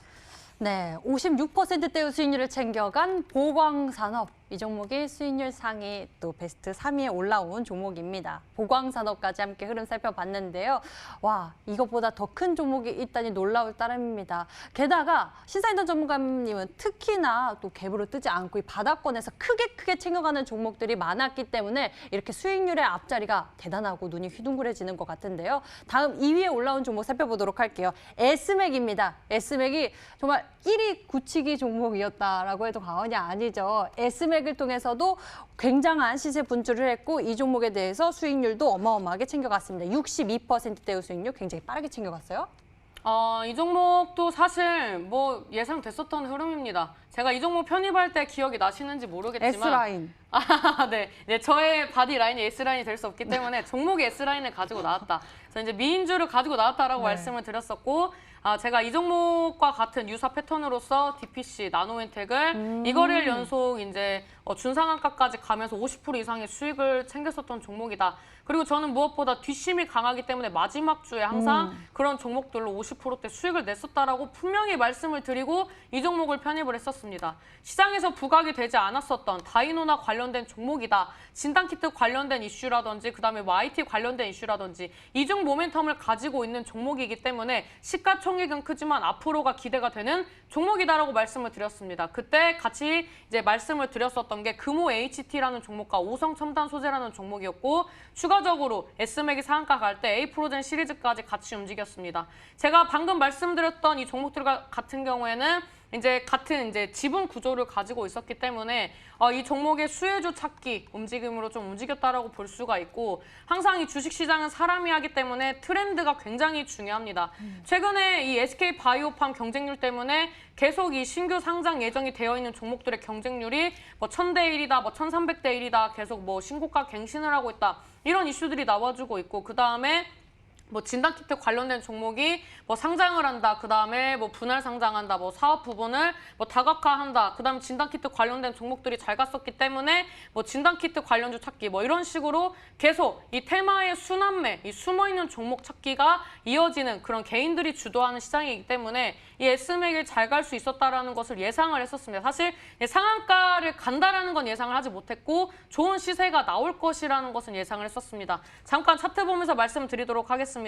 네, 56%대의 수익률을 챙겨간 보광산업. 이 종목이 수익률 상위 또 베스트 3위에 올라온 종목입니다. 보광산업까지 함께 흐름 살펴봤는데요. 와, 이것보다 더 큰 종목이 있다니 놀라울 따름입니다. 게다가 신사인턴 전문가님은 특히나 또 갭으로 뜨지 않고 이 바닥권에서 크게 챙겨가는 종목들이 많았기 때문에 이렇게 수익률의 앞자리가 대단하고 눈이 휘둥그레지는 것 같은데요. 다음 2위에 올라온 종목 살펴보도록 할게요. S맥입니다. S맥이 정말 1위 굳히기 종목이었다라고 해도 과언이 아니죠. S맥을 통해서도 굉장한 시세 분출을 했고 이 종목에 대해서 수익률도 어마어마하게 챙겨갔습니다. 62%대의 수익률 굉장히 빠르게 챙겨갔어요. 이 종목도 사실 뭐 예상됐었던 흐름입니다. 제가 이 종목 편입할 때 기억이 나시는지 모르겠지만 S라인. 네, 저의 바디 라인이 S라인이 될 수 없기 때문에 종목이 S라인을 가지고 나왔다. 그래서 이제 미인주를 가지고 나왔다라고 말씀을 드렸었고, 제가 이 종목과 같은 유사 패턴으로서 DPC, 나노엔텍을 이거를 연속 이제 준상한가까지 가면서 50% 이상의 수익을 챙겼었던 종목이다. 그리고 저는 무엇보다 뒷심이 강하기 때문에 마지막 주에 항상 그런 종목들로 50%대 수익을 냈었다라고 분명히 말씀을 드리고 이 종목을 편입을 했었습니다. 시장에서 부각이 되지 않았었던 다이노나 관련된 종목이다. 진단키트 관련된 이슈라든지 그다음에 뭐 IT 관련된 이슈라든지 이중 모멘텀을 가지고 있는 종목이기 때문에 시가총액은 크지만 앞으로가 기대가 되는 종목이다라고 말씀을 드렸습니다. 그때 같이 이제 말씀을 드렸었던 게 금호 HT라는 종목과 오성 첨단 소재라는 종목이었고, 추가적으로 S맥이 상한가 갈 때 A프로젠 시리즈까지 같이 움직였습니다. 제가 방금 말씀드렸던 이 종목들 같은 경우에는 이제 같은 이제 지분 구조를 가지고 있었기 때문에 이 종목의 수혜주 찾기 움직임으로 좀 움직였다라고 볼 수가 있고, 항상 이 주식시장은 사람이 하기 때문에 트렌드가 굉장히 중요합니다. 최근에 이 SK 바이오팜 경쟁률 때문에 계속 이 신규 상장 예정이 되어 있는 종목들의 경쟁률이 뭐 1000대 1이다, 뭐 1300대 1이다, 계속 뭐 신고가 갱신을 하고 있다. 이런 이슈들이 나와주고 있고, 그다음에 뭐 진단키트 관련된 종목이 뭐 상장을 한다, 그 다음에 뭐 분할 상장한다, 뭐 사업 부분을 뭐 다각화한다, 그 다음에 진단키트 관련된 종목들이 잘 갔었기 때문에 뭐 진단키트 관련주 찾기 뭐 이런 식으로 계속 이 테마의 순환매, 이 숨어있는 종목 찾기가 이어지는 그런 개인들이 주도하는 시장이기 때문에 이 S맥을 잘 갈 수 있었다라는 것을 예상을 했었습니다. 사실 상한가를 간다라는 건 예상을 하지 못했고 좋은 시세가 나올 것이라는 것은 예상을 했었습니다. 잠깐 차트 보면서 말씀드리도록 하겠습니다.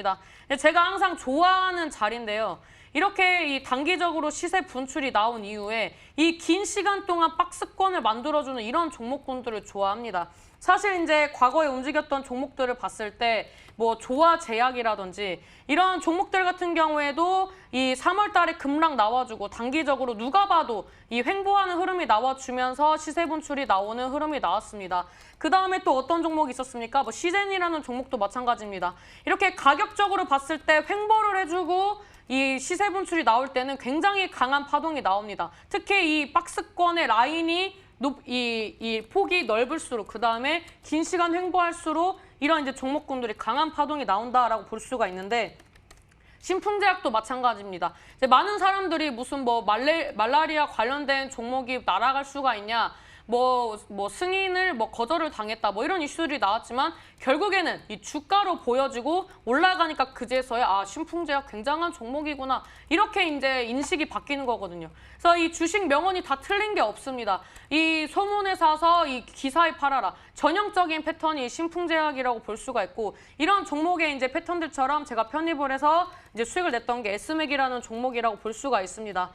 제가 항상 좋아하는 자리인데요. 이렇게 이 단기적으로 시세 분출이 나온 이후에 이 긴 시간 동안 박스권을 만들어주는 이런 종목군들을 좋아합니다. 사실 이제 과거에 움직였던 종목들을 봤을 때 뭐 조화제약이라든지 이런 종목들 같은 경우에도 이 3월 달에 급락 나와주고 단기적으로 누가 봐도 이 횡보하는 흐름이 나와주면서 시세 분출이 나오는 흐름이 나왔습니다. 그 다음에 또 어떤 종목이 있었습니까? 뭐 시젠이라는 종목도 마찬가지입니다. 이렇게 가격적으로 봤을 때 횡보를 해주고 이 시세 분출이 나올 때는 굉장히 강한 파동이 나옵니다. 특히 이 박스권의 라인이 이 폭이 넓을수록, 그 다음에 긴 시간 횡보할수록 이런 이제 종목군들이 강한 파동이 나온다라고 볼 수가 있는데, 신풍제약도 마찬가지입니다. 이제 많은 사람들이 무슨 뭐 말라리아 관련된 종목이 날아갈 수가 있냐, 뭐 승인을 뭐 거절을 당했다, 뭐 이런 이슈들이 나왔지만 결국에는 이 주가로 보여지고 올라가니까 그제서야 신풍제약 굉장한 종목이구나, 이렇게 이제 인식이 바뀌는 거거든요. 그래서 이 주식 명언이 다 틀린 게 없습니다. 이 소문에 사서 이 기사에 팔아라, 전형적인 패턴이 신풍제약이라고 볼 수가 있고, 이런 종목의 이제 패턴들처럼 제가 편입을 해서 이제 수익을 냈던 게 S맥이라는 종목이라고 볼 수가 있습니다.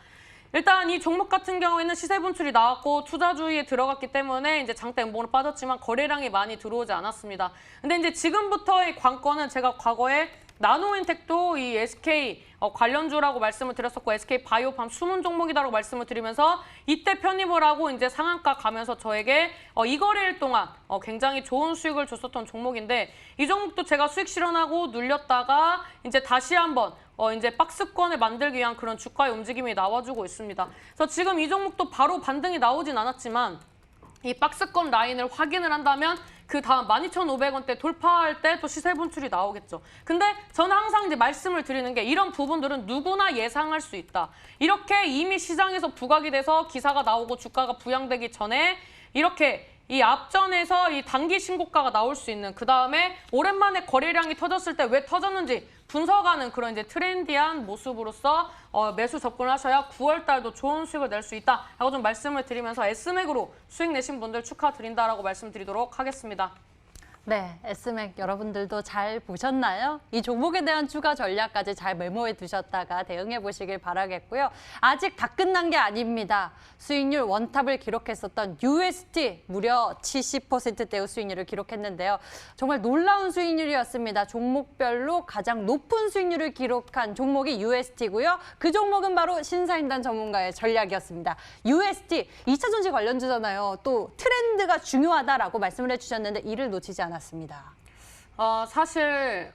일단 이 종목 같은 경우에는 시세 분출이 나왔고 투자주의에 들어갔기 때문에 이제 장대 음봉으로 빠졌지만 거래량이 많이 들어오지 않았습니다. 근데 이제 지금부터의 관건은 제가 과거에 나노인텍도 이 SK 관련주라고 말씀을 드렸었고 SK 바이오팜 숨은 종목이다라고 말씀을 드리면서 이때 편입을 하고 이제 상한가 가면서 저에게 이 거래일 동안 굉장히 좋은 수익을 줬었던 종목인데 이 종목도 제가 수익 실현하고 눌렸다가 이제 다시 한번 이제 박스권을 만들기 위한 그런 주가의 움직임이 나와주고 있습니다. 그래서 지금 이 종목도 바로 반등이 나오진 않았지만 이 박스권 라인을 확인을 한다면 그 다음 12,500원대 돌파할 때 또 시세 분출이 나오겠죠. 근데 저는 항상 이제 말씀을 드리는 게 이런 부분들은 누구나 예상할 수 있다. 이렇게 이미 시장에서 부각이 돼서 기사가 나오고 주가가 부양되기 전에 이렇게 이 앞전에서 이 단기 신고가가 나올 수 있는 그 다음에 오랜만에 거래량이 터졌을 때 왜 터졌는지 분석하는 그런 이제 트렌디한 모습으로서 매수 접근을 하셔야 9월 달도 좋은 수익을 낼 수 있다라고 좀 말씀을 드리면서 S맥으로 수익 내신 분들 축하드린다라고 말씀드리도록 하겠습니다. 네, S맥 여러분들도 잘 보셨나요? 이 종목에 대한 추가 전략까지 잘 메모해 두셨다가 대응해 보시길 바라겠고요. 아직 다 끝난 게 아닙니다. 수익률 원탑을 기록했었던 UST 무려 70%대의 수익률을 기록했는데요. 정말 놀라운 수익률이었습니다. 종목별로 가장 높은 수익률을 기록한 종목이 UST고요. 그 종목은 바로 신사임당 전문가의 전략이었습니다. UST, 2차 전지 관련주잖아요. 또 트렌드가 중요하다라고 말씀을 해주셨는데 이를 놓치지 않았습니다. 사실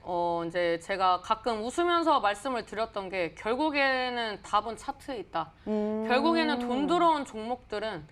이제 제가 가끔 웃으면서 말씀을 드렸던 게 결국에는 답은 차트에 있다. 결국에는 돈 들어온 종목들은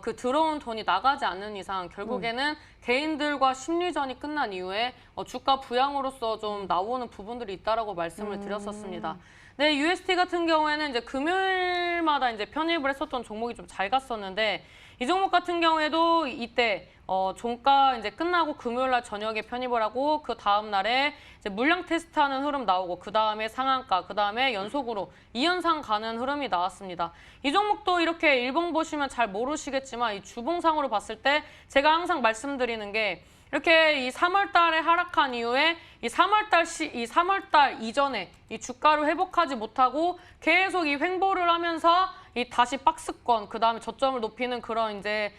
그 들어온 돈이 나가지 않는 이상 결국에는 개인들과 심리전이 끝난 이후에 주가 부양으로서 좀 나오는 부분들이 있다라고 말씀을 드렸었습니다. 네, UST 같은 경우에는 이제 금요일마다 이제 편입을 했었던 종목이 좀 잘 갔었는데 이 종목 같은 경우에도 이때 종가 이제 끝나고 금요일 날 저녁에 편입을 하고 그 다음 날에 이제 물량 테스트하는 흐름 나오고 그 다음에 상한가, 그 다음에 연속으로 2연상 가는 흐름이 나왔습니다. 이 종목도 이렇게 일봉 보시면 잘 모르시겠지만 이 주봉상으로 봤을 때 제가 항상 말씀드리는 게 이렇게 이 3월 달에 하락한 이후에 이 3월 달 이전에 이 주가를 회복하지 못하고 계속 이 횡보를 하면서 이 다시 박스권, 그 다음에 저점을 높이는 그런 이제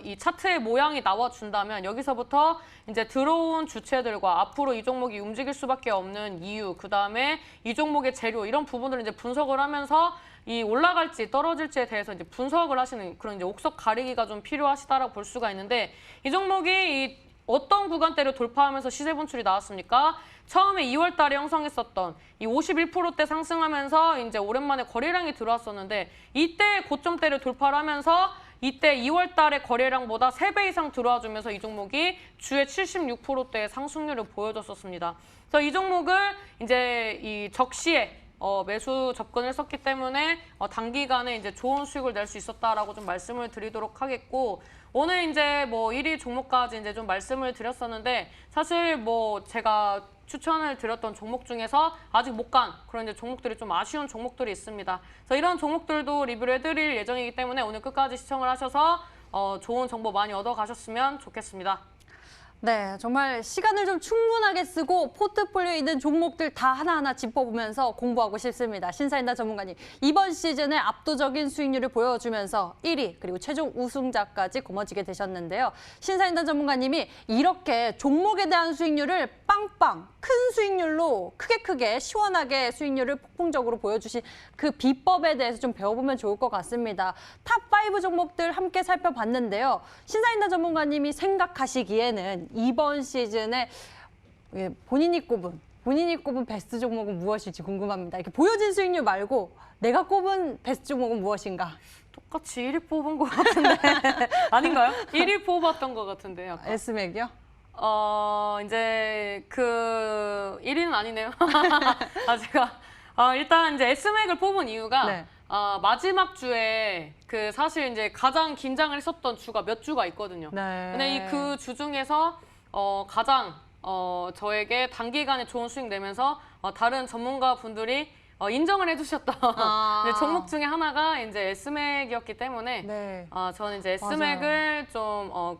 이 차트의 모양이 나와준다면 여기서부터 이제 들어온 주체들과 앞으로 이 종목이 움직일 수밖에 없는 이유, 그 다음에 이 종목의 재료 이런 부분들을 이제 분석을 하면서 이 올라갈지 떨어질지에 대해서 이제 분석을 하시는 그런 이제 옥석 가리기가 좀 필요하시다라고 볼 수가 있는데 이 종목이 이 어떤 구간대를 돌파하면서 시세 분출이 나왔습니까? 처음에 2월 달에 형성했었던 이 51%대 상승하면서 이제 오랜만에 거래량이 들어왔었는데 이때 고점대를 돌파를 하면서 이때 2월 달에 거래량보다 3배 이상 들어와 주면서 이 종목이 주에 76%대의 상승률을 보여줬었습니다. 그래서 이 종목을 이제 이 적시에 매수 접근을 했었기 때문에 단기간에 이제 좋은 수익을 낼 수 있었다라고 좀 말씀을 드리도록 하겠고 오늘 이제 뭐 1위 종목까지 이제 좀 말씀을 드렸었는데 사실 뭐 제가 추천을 드렸던 종목 중에서 아직 못 간 그런 이제 종목들이 좀 아쉬운 종목들이 있습니다. 그래서 이런 종목들도 리뷰를 해드릴 예정이기 때문에 오늘 끝까지 시청을 하셔서 좋은 정보 많이 얻어가셨으면 좋겠습니다. 네, 정말 시간을 좀 충분하게 쓰고 포트폴리오에 있는 종목들 다 하나하나 짚어보면서 공부하고 싶습니다. 신사임당 전문가님, 이번 시즌에 압도적인 수익률을 보여주면서 1위 그리고 최종 우승자까지 거머쥐게 되셨는데요. 신사임당 전문가님이 이렇게 종목에 대한 수익률을 빵빵 큰 수익률로 크게 시원하게 수익률을 폭풍적으로 보여주신 그 비법에 대해서 좀 배워보면 좋을 것 같습니다. 탑5 종목들 함께 살펴봤는데요. 신사임당 전문가님이 생각하시기에는 이번 시즌에 본인이 꼽은 베스트 종목은 무엇일지 궁금합니다. 이렇게 보여진 수익률 말고 내가 꼽은 베스트 종목은 무엇인가? 똑같이 1위 뽑은 것 같은데 아닌가요? 1위 뽑았던 것 같은데 약간. S맥이요? 이제 그 1위는 아니네요. 제가 일단 이제 S맥을 뽑은 이유가 네. 마지막 주에 그 사실 이제 가장 긴장을 했었던 주가 몇 주가 있거든요. 네. 근데 이 그 주 중에서 가장 저에게 단기간에 좋은 수익 내면서 다른 전문가 분들이 인정을 해주셨던 이제 종목 중에 하나가 이제 S맥이었기 때문에 네. 저는 이제 S맥을 좀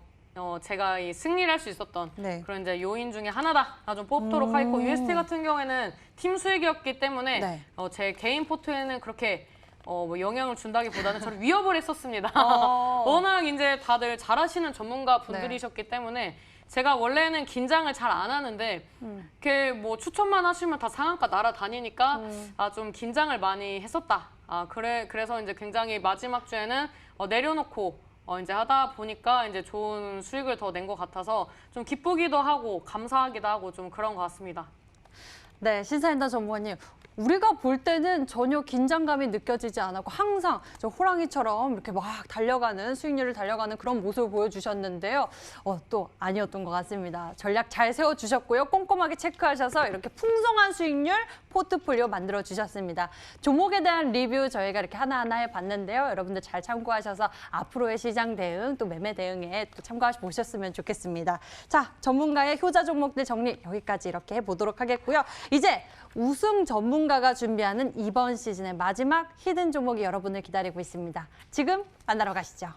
제가 이 승리를 할 수 있었던 네. 그런 이제 요인 중에 하나다 좀 뽑도록 하겠고 UST 같은 경우에는 팀 수익이었기 때문에 네. 제 개인 포트에는 그렇게 뭐 영향을 준다기보다는 저를 위협을 했었습니다. 어. 워낙 이제 다들 잘하시는 전문가 분들이셨기 때문에 제가 원래는 긴장을 잘 안 하는데 이렇게 뭐 추천만 하시면 다 상한가 날아다니니까 좀 긴장을 많이 했었다. 그래서 이제 굉장히 마지막 주에는 내려놓고 이제 하다 보니까 이제 좋은 수익을 더 낸 것 같아서 좀 기쁘기도 하고 감사하기도 하고 좀 그런 것 같습니다. 네, 신사임당 전무관님. 우리가 볼 때는 전혀 긴장감이 느껴지지 않았고 항상 저 호랑이처럼 이렇게 막 달려가는 수익률을 달려가는 그런 모습을 보여주셨는데요. 또 아니었던 것 같습니다. 전략 잘 세워주셨고요. 꼼꼼하게 체크하셔서 이렇게 풍성한 수익률 포트폴리오 만들어주셨습니다. 종목에 대한 리뷰 저희가 이렇게 하나하나 해봤는데요. 여러분들 잘 참고하셔서 앞으로의 시장 대응 또 매매 대응에 또 참고하셨으면 좋겠습니다. 자, 전문가의 효자 종목들 정리 여기까지 이렇게 해보도록 하겠고요. 이제 우승 전문가가 준비하는 이번 시즌의 마지막 히든 종목이 여러분을 기다리고 있습니다. 지금 만나러 가시죠.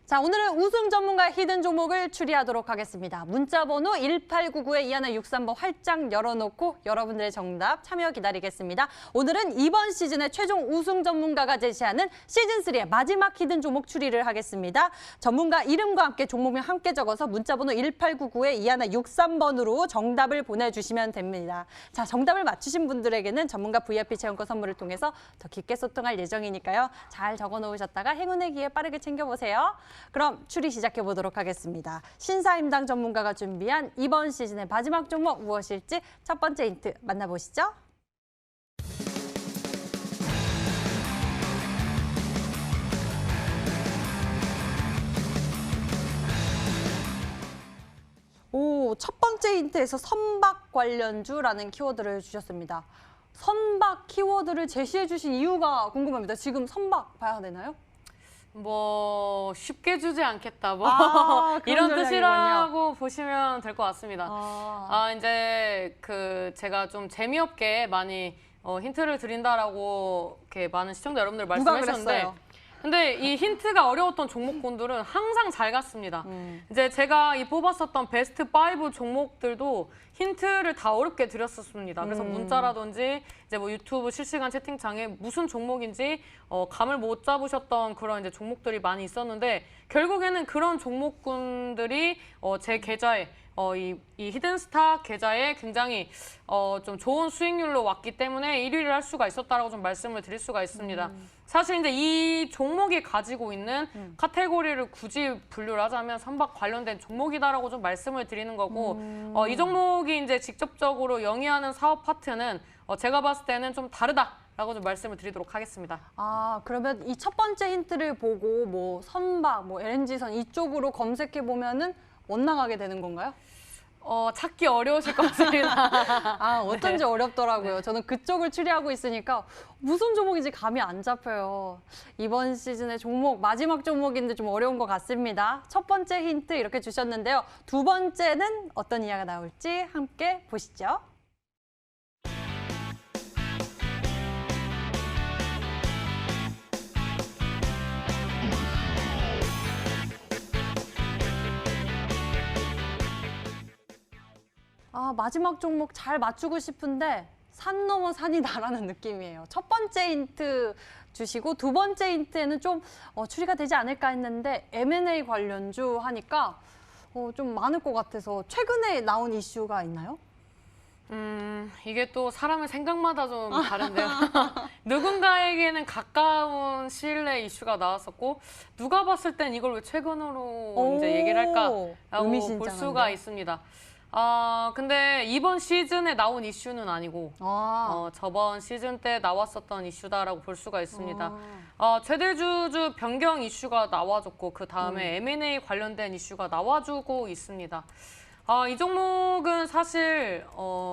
자, 오늘은 우승 전문가의 히든 종목을 추리하도록 하겠습니다. 문자 번호 1899-2163번 활짝 열어놓고 여러분들의 정답 참여 기다리겠습니다. 오늘은 이번 시즌의 최종 우승 전문가가 제시하는 시즌3의 마지막 히든 종목 추리를 하겠습니다. 전문가 이름과 함께 종목명 함께 적어서 문자 번호 1899-2163번으로 정답을 보내주시면 됩니다. 자, 정답을 맞추신 분들에게는 전문가 VIP 체험권 선물을 통해서 더 깊게 소통할 예정이니까요. 잘 적어놓으셨다가 행운의 기회 빠르게 챙겨보세요. 그럼 추리 시작해 보도록 하겠습니다. 신사임당 전문가가 준비한 이번 시즌의 마지막 종목 무엇일지 첫 번째 힌트 만나보시죠. 첫 번째 힌트에서 선박 관련주라는 키워드를 주셨습니다. 선박 키워드를 제시해 주신 이유가 궁금합니다. 지금 선박 봐야 되나요? 뭐 쉽게 주지 않겠다 뭐 그런 이런 전략이군요. 뜻이라고 보시면 될 것 같습니다. 아. 이제 제가 좀 재미없게 많이 힌트를 드린다라고 이렇게 많은 시청자 여러분들 누가 말씀하셨는데 그랬어요? 근데 이 힌트가 어려웠던 종목군들은 항상 잘 갔습니다. 이제 제가 이 뽑았었던 베스트 5 종목들도 힌트를 다 어렵게 드렸었습니다. 그래서 문자라든지 이제 뭐 유튜브 실시간 채팅창에 무슨 종목인지 감을 못 잡으셨던 그런 이제 종목들이 많이 있었는데 결국에는 그런 종목군들이 제 계좌에 이 히든스타 계좌에 굉장히 좀 좋은 수익률로 왔기 때문에 1위를 할 수가 있었다라고 좀 말씀을 드릴 수가 있습니다. 사실 이제 이 종목이 가지고 있는 카테고리를 굳이 분류를 하자면 선박 관련된 종목이다라고 좀 말씀을 드리는 거고 이 종목이 이제 직접적으로 영위하는 사업 파트는 제가 봤을 때는 좀 다르다라고 좀 말씀을 드리도록 하겠습니다. 그러면 이 첫 번째 힌트를 보고 뭐 선박, 뭐 LNG선 이쪽으로 검색해 보면은 못 나가게 되는 건가요? 찾기 어려우실 것 같습니다. 어쩐지 어렵더라고요. 저는 그쪽을 추리하고 있으니까 무슨 종목인지 감이 안 잡혀요. 이번 시즌의 종목, 마지막 종목인데 좀 어려운 것 같습니다. 첫 번째 힌트 이렇게 주셨는데요. 두 번째는 어떤 이야기가 나올지 함께 보시죠. 마지막 종목 잘 맞추고 싶은데 산 넘어 산이 나라는 느낌이에요. 첫 번째 힌트 주시고 두 번째 힌트에는 좀 추리가 되지 않을까 했는데 M&A 관련주 하니까 좀 많을 것 같아서 최근에 나온 이슈가 있나요? 이게 또 사람의 생각마다 좀 다른데요. 누군가에게는 가까운 시일 내에 이슈가 나왔었고 누가 봤을 땐 이걸 왜 최근으로 이제 얘기를 할까라고 볼 수가 있습니다. 근데 이번 시즌에 나온 이슈는 아니고 저번 시즌 때 나왔었던 이슈다라고 볼 수가 있습니다. 최대주주 변경 이슈가 나와줬고 그 다음에 M&A 관련된 이슈가 나와주고 있습니다. 이 종목은 사실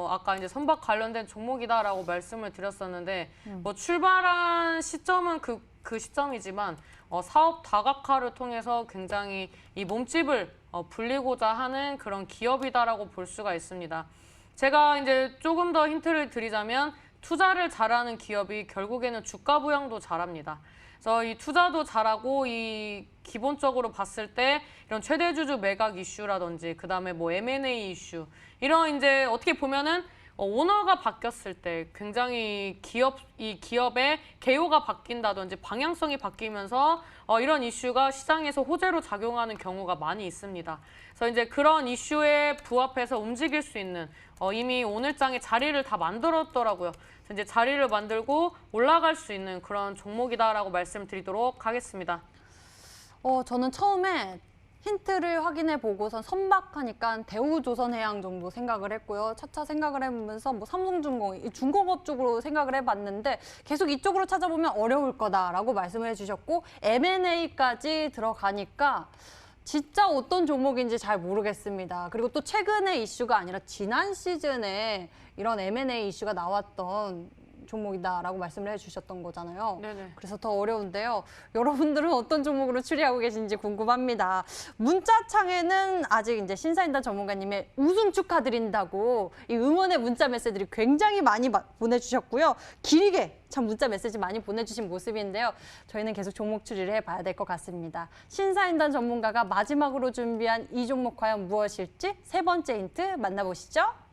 아까 이제 선박 관련된 종목이다라고 말씀을 드렸었는데 뭐 출발한 시점은 그 시점이지만 사업 다각화를 통해서 굉장히 이 몸집을 불리고자 하는 그런 기업이다라고 볼 수가 있습니다. 제가 이제 조금 더 힌트를 드리자면 투자를 잘하는 기업이 결국에는 주가 부양도 잘합니다. 그래서 이 투자도 잘하고 이 기본적으로 봤을 때 이런 최대주주 매각 이슈라든지 그다음에 뭐 M&A 이슈 이런 이제 어떻게 보면은 오너가 바뀌었을 때 굉장히 이 기업의 개요가 바뀐다든지 방향성이 바뀌면서 이런 이슈가 시장에서 호재로 작용하는 경우가 많이 있습니다. 그래서 이제 그런 이슈에 부합해서 움직일 수 있는 이미 오늘장에 자리를 다 만들었더라고요. 그래서 이제 자리를 만들고 올라갈 수 있는 그런 종목이다라고 말씀드리도록 하겠습니다. 저는 처음에 힌트를 확인해 보고선 선박하니까 대우조선해양 정도 생각을 했고요. 차차 생각을 해보면서 뭐 삼성중공, 중공업 쪽으로 생각을 해봤는데 계속 이쪽으로 찾아보면 어려울 거다라고 말씀을 해주셨고 M&A까지 들어가니까 진짜 어떤 종목인지 잘 모르겠습니다. 그리고 또 최근의 이슈가 아니라 지난 시즌에 이런 M&A 이슈가 나왔던 종목이다라고 말씀을 해주셨던 거잖아요. 네네. 그래서 더 어려운데요. 여러분들은 어떤 종목으로 추리하고 계신지 궁금합니다. 문자창에는 아직 이제 신사임당 전문가님의 우승 축하드린다고 이 응원의 문자 메시지들이 굉장히 많이 보내주셨고요. 길게 참 문자 메시지 많이 보내주신 모습인데요. 저희는 계속 종목 추리를 해봐야 될 것 같습니다. 신사임당 전문가가 마지막으로 준비한 이 종목 과연 무엇일지 세 번째 힌트 만나보시죠.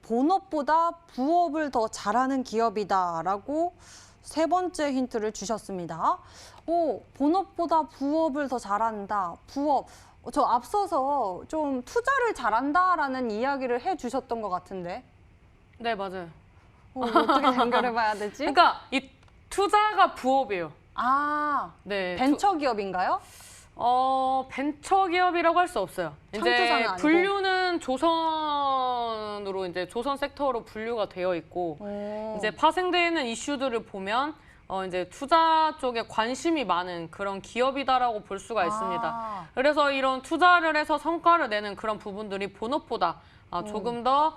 본업보다 부업을 더 잘하는 기업이다라고 세 번째 힌트를 주셨습니다. 본업보다 부업을 더 잘한다. 부업. 저 앞서서 좀 투자를 잘한다라는 이야기를 해주셨던 것 같은데. 네, 맞아요. 어떻게 연결해봐야 되지? 그러니까 이 투자가 부업이에요. 네, 벤처 기업인가요? 벤처기업이라고 할 수 없어요. 창조사는 이제 아니고. 분류는 조선으로 이제 조선 섹터로 분류가 되어 있고 이제 파생되는 이슈들을 보면 이제 투자 쪽에 관심이 많은 그런 기업이다라고 볼 수가 있습니다. 그래서 이런 투자를 해서 성과를 내는 그런 부분들이 본업보다 조금 더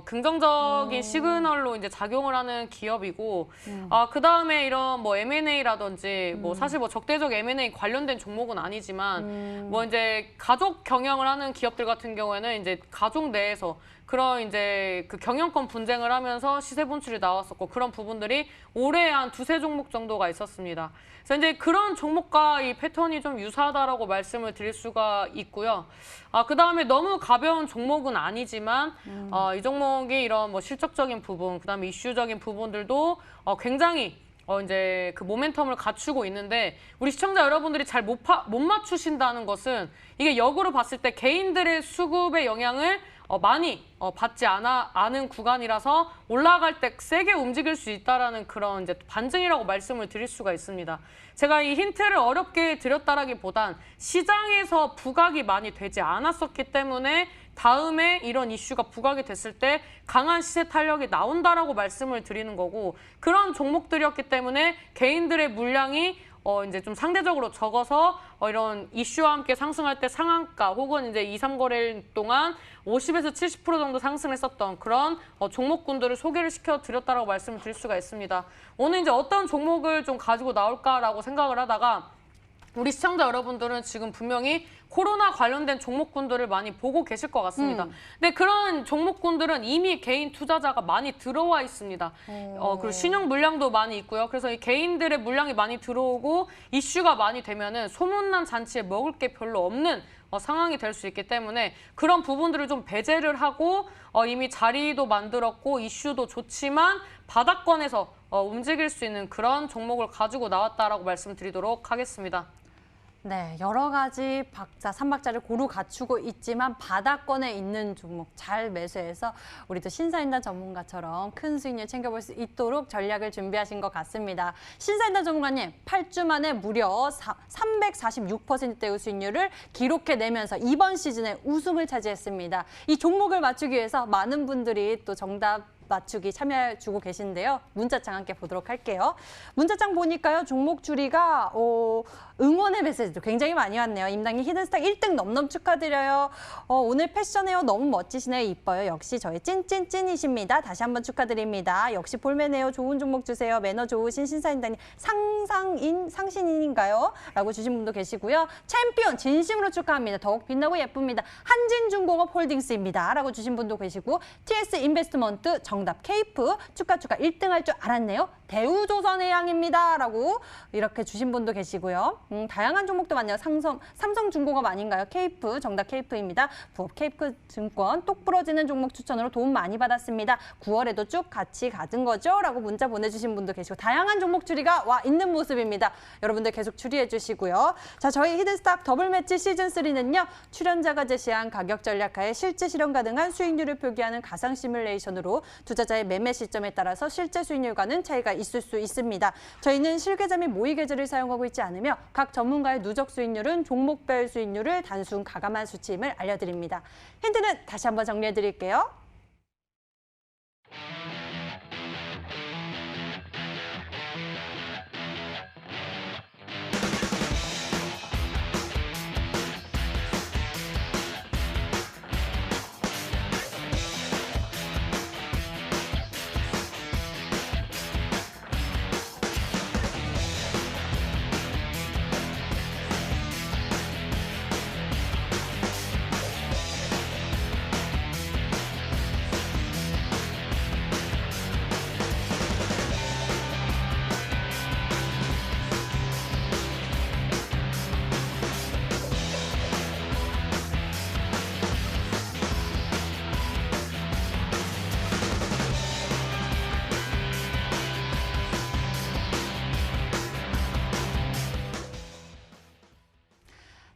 긍정적인 시그널로 이제 작용을 하는 기업이고, 그 다음에 이런 뭐 M&A라든지 뭐 사실 뭐 적대적 M&A 관련된 종목은 아니지만 뭐 이제 가족 경영을 하는 기업들 같은 경우에는 이제 가족 내에서 그런 이제 그 경영권 분쟁을 하면서 시세 분출이 나왔었고 그런 부분들이 올해 한 두세 종목 정도가 있었습니다. 그래서 이제 그런 종목과 이 패턴이 좀 유사하다라고 말씀을 드릴 수가 있고요. 그 다음에 너무 가벼운 종목은 아니지만 이 종목이 이런 뭐 실적적인 부분, 그 다음에 이슈적인 부분들도 굉장히 이제 그 모멘텀을 갖추고 있는데 우리 시청자 여러분들이 잘 못 맞추신다는 것은 이게 역으로 봤을 때 개인들의 수급의 영향을 많이 받지 않은 구간이라서 올라갈 때 세게 움직일 수 있다라는 그런 이제 반증이라고 말씀을 드릴 수가 있습니다. 제가 이 힌트를 어렵게 드렸다라기보단 시장에서 부각이 많이 되지 않았었기 때문에 다음에 이런 이슈가 부각이 됐을 때 강한 시세 탄력이 나온다라고 말씀을 드리는 거고 그런 종목들이었기 때문에 개인들의 물량이 이제 좀 상대적으로 적어서 이런 이슈와 함께 상승할 때 상한가 혹은 이제 2, 3거래일 동안 50에서 70% 정도 상승했었던 그런 종목군들을 소개를 시켜드렸다라고 말씀을 드릴 수가 있습니다. 오늘 이제 어떤 종목을 좀 가지고 나올까라고 생각을 하다가 우리 시청자 여러분들은 지금 분명히 코로나 관련된 종목군들을 많이 보고 계실 것 같습니다. 근데 그런 종목군들은 이미 개인 투자자가 많이 들어와 있습니다. 그리고 신용 물량도 많이 있고요. 그래서 이 개인들의 물량이 많이 들어오고 이슈가 많이 되면은 소문난 잔치에 먹을 게 별로 없는 상황이 될 수 있기 때문에 그런 부분들을 좀 배제를 하고 이미 자리도 만들었고 이슈도 좋지만 바닥권에서 움직일 수 있는 그런 종목을 가지고 나왔다라고 말씀드리도록 하겠습니다. 네, 여러 가지 박자, 삼박자를 고루 갖추고 있지만 바닥권에 있는 종목 잘 매수해서 우리 또 신사임당 전문가처럼 큰 수익률 챙겨볼 수 있도록 전략을 준비하신 것 같습니다. 신사임당 전문가님, 8주 만에 무려 346%대의 수익률을 기록해내면서 이번 시즌에 우승을 차지했습니다. 이 종목을 맞추기 위해서 많은 분들이 또 정답 맞추기 참여해주고 계신데요. 문자창 함께 보도록 할게요. 문자창 보니까요. 종목 추리가 응원의 메시지도 굉장히 많이 왔네요. 임당희 히든스타 1등 넘넘 축하드려요. 오늘 패션에요. 너무 멋지시네요. 이뻐요. 역시 저희 찐찐찐이십니다. 다시 한번 축하드립니다. 역시 볼매네요. 좋은 종목 주세요. 매너 좋으신 신사임당님 상신인인가요? 라고 주신 분도 계시고요. 챔피언 진심으로 축하합니다. 더욱 빛나고 예쁩니다. 한진중공업 홀딩스입니다. 라고 주신 분도 계시고 TS 인베스트먼트 정답 케이프 축하 1등 할 줄 알았네요. 대우조선해양입니다. 라고 이렇게 주신 분도 계시고요. 다양한 종목도 많네요. 삼성중공업 아닌가요? 케이프 정답 케이프입니다. 부업 케이프증권 똑 부러지는 종목 추천으로 도움 많이 받았습니다. 9월에도 쭉 같이 가진 거죠? 라고 문자 보내주신 분도 계시고 다양한 종목 추리가 와 있는 모습입니다. 여러분들 계속 추리해 주시고요. 자, 저희 히든스탁 더블 매치 시즌3는요. 출연자가 제시한 가격 전략하에 실제 실현 가능한 수익률을 표기하는 가상 시뮬레이션으로 투자자의 매매 시점에 따라서 실제 수익률과는 차이가 있을 수 있습니다. 저희는 실계좌 및 모의 계좌를 사용하고 있지 않으며 각 전문가의 누적 수익률은 종목별 수익률을 단순 가감한 수치임을 알려드립니다. 힌트는 다시 한번 정리해 드릴게요.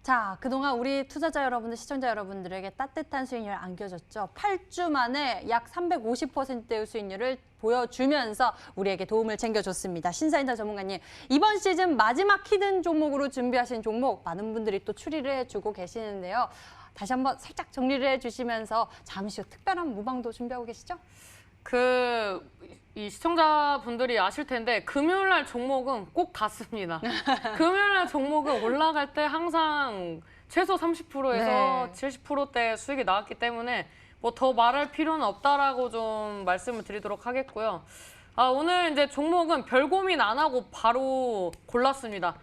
자, 그동안 우리 투자자 여러분들, 시청자 여러분들에게 따뜻한 수익률을 안겨줬죠. 8주 만에 약 350%의 수익률을 보여주면서 우리에게 도움을 챙겨줬습니다. 신사임당 전문가님, 이번 시즌 마지막 히든 종목으로 준비하신 종목 많은 분들이 또 추리를 해주고 계시는데요. 다시 한번 살짝 정리를 해주시면서 잠시 후 특별한 무방도 준비하고 계시죠? 이 시청자분들이 아실 텐데 금요일날 종목은 꼭 같습니다. 금요일날 종목은 올라갈 때 항상 최소 30%에서 네. 70%대 수익이 나왔기 때문에 뭐 더 말할 필요는 없다라고 좀 말씀을 드리도록 하겠고요. 오늘 이제 종목은 별 고민 안 하고 바로 골랐습니다.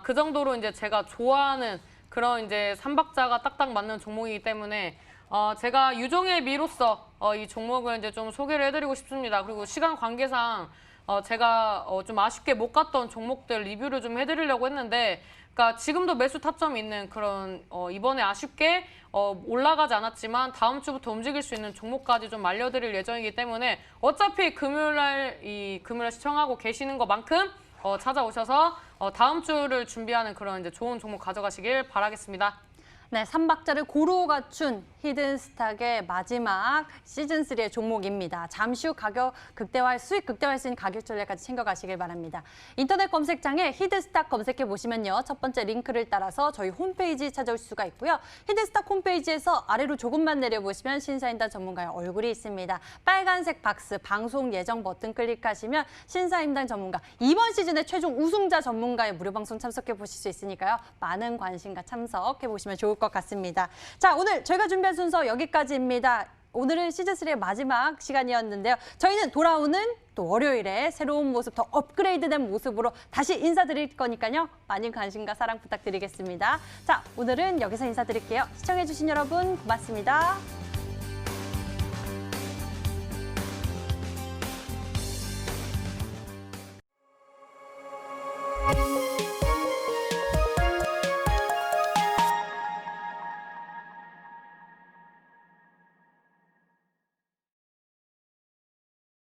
그 정도로 이제 제가 좋아하는 그런 이제 삼박자가 딱딱 맞는 종목이기 때문에 제가 유종의 미로서 이 종목을 이제 좀 소개를 해드리고 싶습니다. 그리고 시간 관계상 제가 좀 아쉽게 못 갔던 종목들 리뷰를 좀 해드리려고 했는데, 그러니까 지금도 매수 타점이 있는 그런 이번에 아쉽게 올라가지 않았지만 다음 주부터 움직일 수 있는 종목까지 좀 알려드릴 예정이기 때문에 어차피 금요일날 시청하고 계시는 것만큼 찾아오셔서 다음 주를 준비하는 그런 이제 좋은 종목 가져가시길 바라겠습니다. 네, 삼박자를 고루 갖춘 히든스탁의 마지막 시즌3의 종목입니다. 잠시 후 수익 극대화할 수 있는 가격 전략까지 챙겨가시길 바랍니다. 인터넷 검색창에 히든스탁 검색해 보시면요. 첫 번째 링크를 따라서 저희 홈페이지 찾아올 수가 있고요. 히든스탁 홈페이지에서 아래로 조금만 내려보시면 신사임당 전문가의 얼굴이 있습니다. 빨간색 박스 방송 예정 버튼 클릭하시면 신사임당 전문가 이번 시즌의 최종 우승자 전문가의 무료 방송 참석해 보실 수 있으니까요. 많은 관심과 참석해 보시면 좋을 것 같습니다. 자, 오늘 저희가 준비한 순서 여기까지입니다. 오늘은 시즌3의 마지막 시간이었는데요. 저희는 돌아오는 또 월요일에 새로운 모습, 더 업그레이드된 모습으로 다시 인사드릴 거니까요. 많은 관심과 사랑 부탁드리겠습니다. 자, 오늘은 여기서 인사드릴게요. 시청해주신 여러분 고맙습니다.